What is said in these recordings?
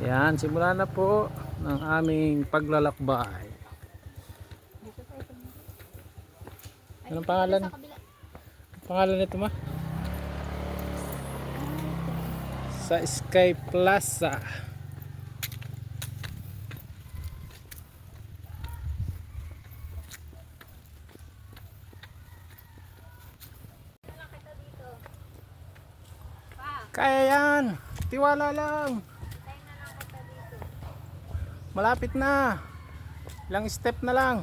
Yan, simula na po ng aming paglalakbay. Anong pangalan? Pangalan nito ma? Sa Sky Plaza. Kaya yan, tiwala lang. Malapit na. Ilang step na lang.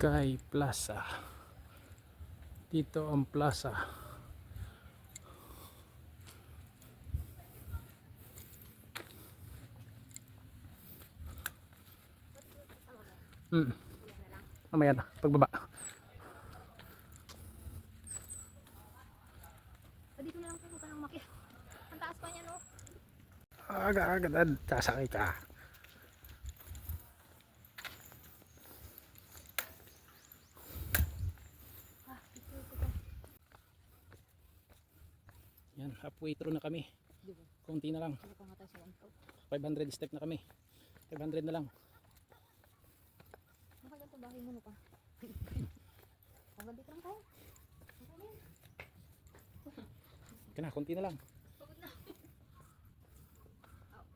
Sky Plaza. Dito ang plaza. Mamaya na, pagbaba. Dito na lang po ka nang makit. Ang taas pa niya, no? Agad-agad, sasakay ka. Yan, halfway through na kami. Kunti na lang. 500 step na kami. 500 na lang. Nakaganto bahay mo pa. Hanggang dito lang tayo. Kaya na, kunti na lang. Pagod na.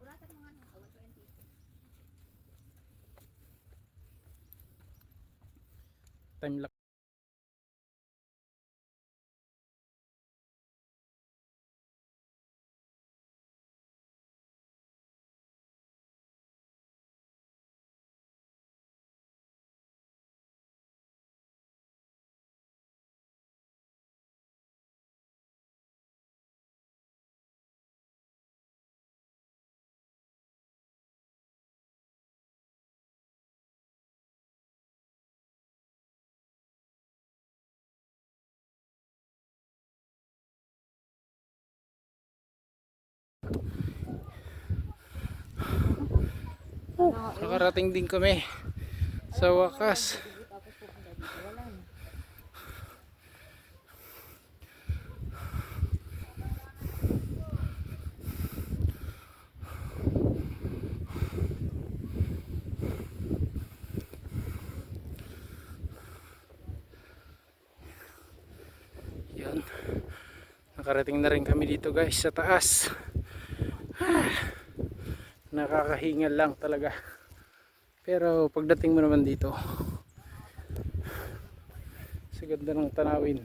Uratan mo nga na. 20. Time lapse. Nakarating din kami sa wakas. Yan, nakarating na rin kami dito guys sa taas. Nakakahingal lang talaga, pero pagdating mo naman dito sa ganda ng tanawin,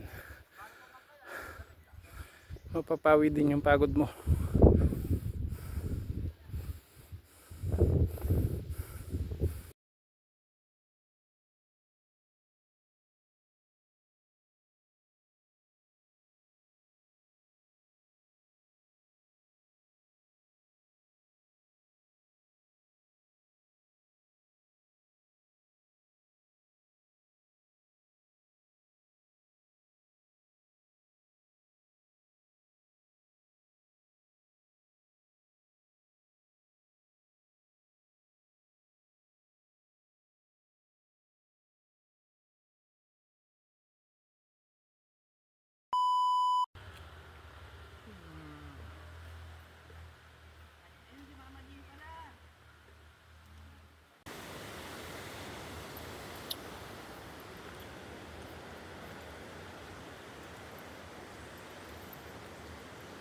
mapapawi din yung pagod mo.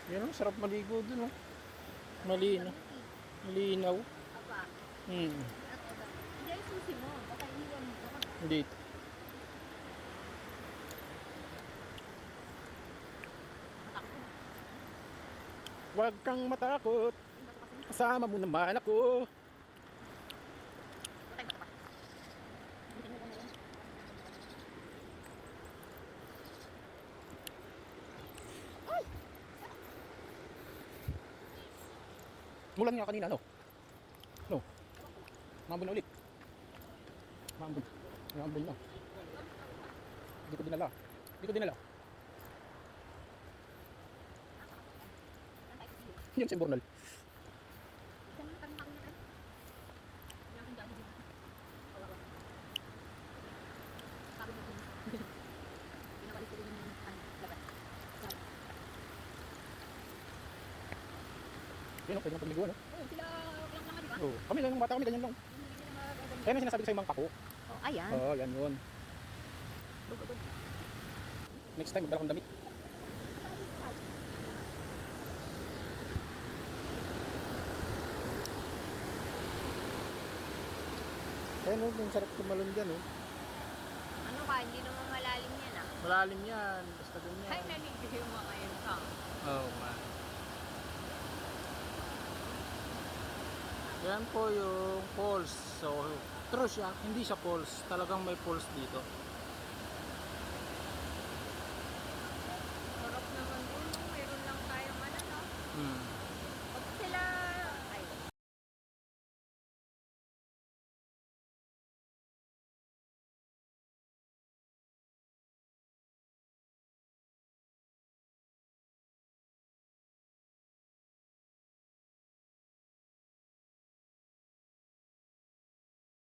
Yan o, sarap maligo dun o. Malinaw. Malinaw. Hindi ay susi mo. Baka iniwan mo. Dito. Huwag kang matakot. Kasama mo naman ako. Mulan nga kanina, no? No. Mabon na ulit. Maambon. Maambon na. Hindi ko dinala. Hindi ko dinala. Yan si Bornal. Yan o, pwede nang pagliguan. Oo, sila lang lang, di ba? Oh, kami lang, ng bata kami, ganyan lang. Kaya may sinasabi ko sa'yo mga pako. Oh, ayan. Oo, yan yun. Next time, magdala kong damit. Ayun o, yung sarap tumalon dyan o. Ano ka, hindi naman malalim yan ah. Malalim yan, basta ganyan. Ay, nalilig yung mga yun ka. Oo, man. Yan po yung falls. So, true siya, hindi siya falls. Talagang may falls dito.